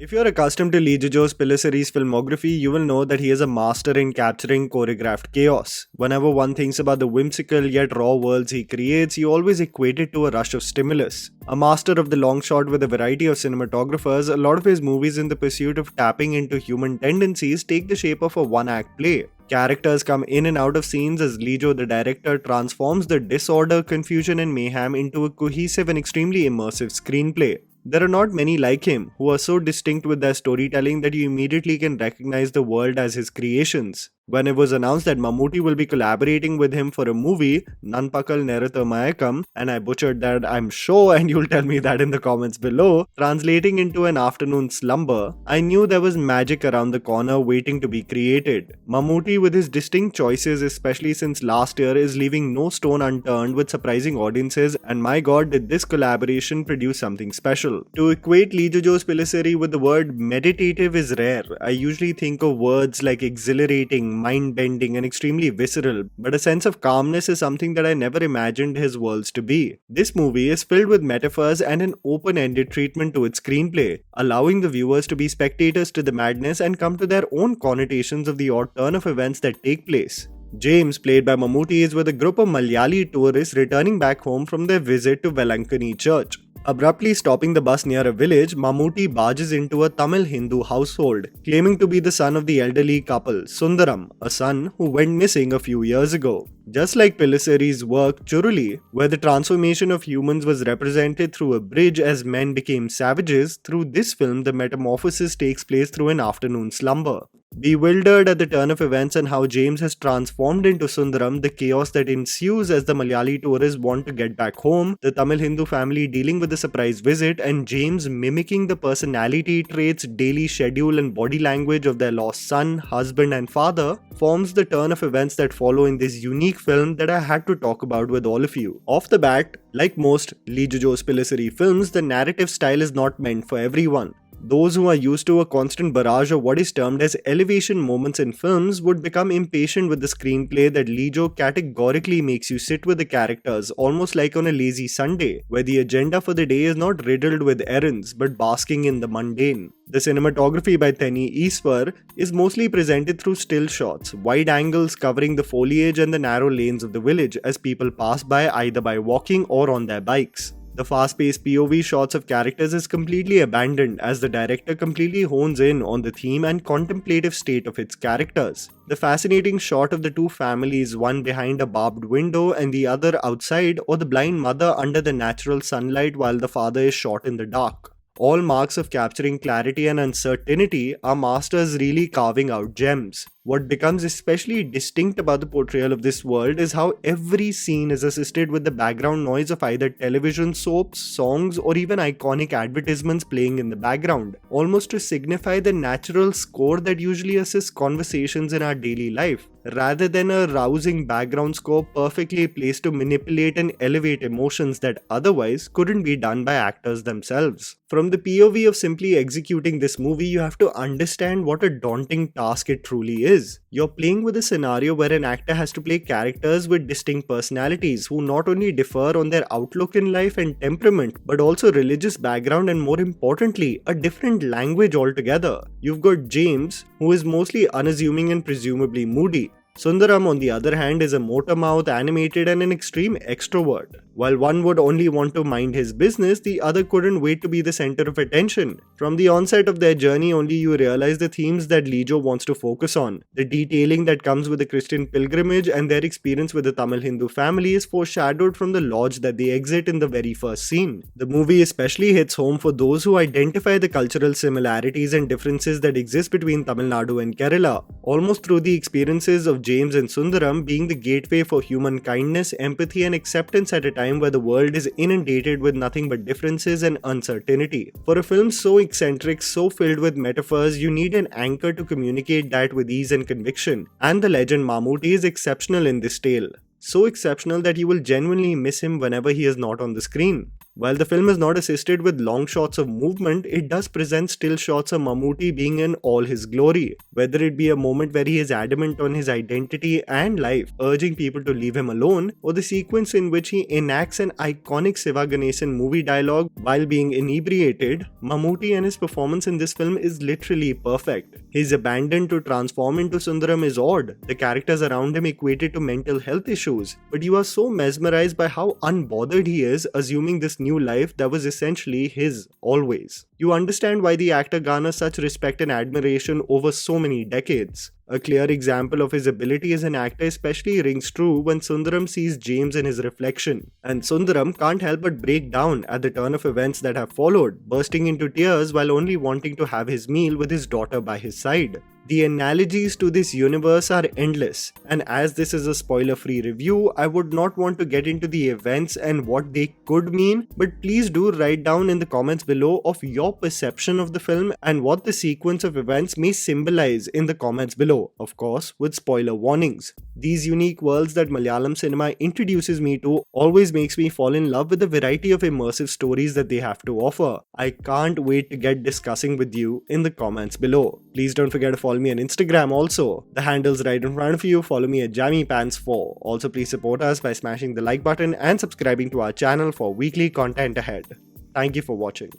If you're accustomed to Lee Jojo Pellicer's filmography, you will know that he is a master in capturing choreographed chaos. Whenever one thinks about the whimsical yet raw worlds he creates, you always equate it to a rush of stimulus. A master of the long shot with a variety of cinematographers, a lot of his movies in the pursuit of tapping into human tendencies take the shape of a one-act play. Characters come in and out of scenes as Lee Jo, the director, transforms the disorder, confusion and mayhem into a cohesive and extremely immersive screenplay. There are not many like him, who are so distinct with their storytelling that you immediately can recognize the world as his creations. When it was announced that Mammootty will be collaborating with him for a movie, Nanpakal Nerathu Mayakkam, and I butchered that I'm sure, and you'll tell me that in the comments below, translating into an afternoon slumber, I knew there was magic around the corner waiting to be created. Mammootty, with his distinct choices, especially since last year, is leaving no stone unturned with surprising audiences, and my god, did this collaboration produce something special. To equate Lee Jojo's Pellicer with the word meditative is rare. I usually think of words like exhilarating, mind-bending and extremely visceral, but a sense of calmness is something that I never imagined his worlds to be. This movie is filled with metaphors and an open-ended treatment to its screenplay, allowing the viewers to be spectators to the madness and come to their own connotations of the odd turn of events that take place. James, played by Mammootty, is with a group of Malayali tourists returning back home from their visit to Velankani church. Abruptly stopping the bus near a village, Mammootty barges into a Tamil Hindu household, claiming to be the son of the elderly couple, Sundaram, a son who went missing a few years ago. Just like Pellicer's work Churuli, where the transformation of humans was represented through a bridge as men became savages, through this film the metamorphosis takes place through an afternoon slumber. Bewildered at the turn of events and how James has transformed into Sundaram, the chaos that ensues as the Malayali tourists want to get back home, the Tamil Hindu family dealing with the surprise visit, and James mimicking the personality traits, daily schedule and body language of their lost son, husband and father, forms the turn of events that follow in this unique film that I had to talk about with all of you. Off the bat, like most Lee Jojo's Pellicer films, the narrative style is not meant for everyone. Those who are used to a constant barrage of what is termed as elevation moments in films would become impatient with the screenplay that Lee Jo categorically makes you sit with the characters, almost like on a lazy Sunday, where the agenda for the day is not riddled with errands, but basking in the mundane. The cinematography by Tenny Eastwar is mostly presented through still shots, wide angles covering the foliage and the narrow lanes of the village as people pass by either by walking or on their bikes. The fast-paced POV shots of characters is completely abandoned as the director completely hones in on the theme and contemplative state of its characters. The fascinating shot of the two families, one behind a barbed window and the other outside, or the blind mother under the natural sunlight while the father is shot in the dark. All marks of capturing clarity and uncertainty are masters really carving out gems. What becomes especially distinct about the portrayal of this world is how every scene is assisted with the background noise of either television soaps, songs, or even iconic advertisements playing in the background, almost to signify the natural score that usually assists conversations in our daily life, rather than a rousing background score perfectly placed to manipulate and elevate emotions that otherwise couldn't be done by actors themselves. From the POV of simply executing this movie, you have to understand what a daunting task it truly is. You're playing with a scenario where an actor has to play characters with distinct personalities who not only differ on their outlook in life and temperament, but also religious background and more importantly, a different language altogether. You've got James, who is mostly unassuming and presumably moody. Sundaram, on the other hand, is a motor-mouth, animated and an extreme extrovert. While one would only want to mind his business, the other couldn't wait to be the center of attention. From the onset of their journey, only you realize the themes that Lee Jo wants to focus on. The detailing that comes with the Christian pilgrimage and their experience with the Tamil Hindu family is foreshadowed from the lodge that they exit in the very first scene. The movie especially hits home for those who identify the cultural similarities and differences that exist between Tamil Nadu and Kerala, almost through the experiences of James and Sundaram being the gateway for human kindness, empathy and acceptance at a time where the world is inundated with nothing but differences and uncertainty. For a film so eccentric, so filled with metaphors, you need an anchor to communicate that with ease and conviction. And the legend Mammootty is exceptional in this tale. So exceptional that you will genuinely miss him whenever he is not on the screen. While the film is not assisted with long shots of movement, it does present still shots of Mammootty being in all his glory, whether it be a moment where he is adamant on his identity and life, urging people to leave him alone, or the sequence in which he enacts an iconic Siva Ganesan movie dialogue while being inebriated. Mammootty and his performance in this film is literally perfect. His abandon to transform into Sundaram is odd, the characters around him equated to mental health issues, but you are so mesmerized by how unbothered he is, assuming this new life that was essentially his always. You understand why the actor garners such respect and admiration over so many decades. A clear example of his ability as an actor especially rings true when Sundaram sees James in his reflection, and Sundaram can't help but break down at the turn of events that have followed, bursting into tears while only wanting to have his meal with his daughter by his side. The analogies to this universe are endless, and as this is a spoiler-free review, I would not want to get into the events and what they could mean, but please do write down in the comments below of your perception of the film and what the sequence of events may symbolize in the comments below, of course with spoiler warnings. These unique worlds that Malayalam cinema introduces me to always makes me fall in love with the variety of immersive stories that they have to offer. I can't wait to get discussing with you in the comments below. Please don't forget to follow me on Instagram also. The handle's right in front of you. Follow me at JammyPants4. Also, please support us by smashing the like button and subscribing to our channel for weekly content ahead. Thank you for watching.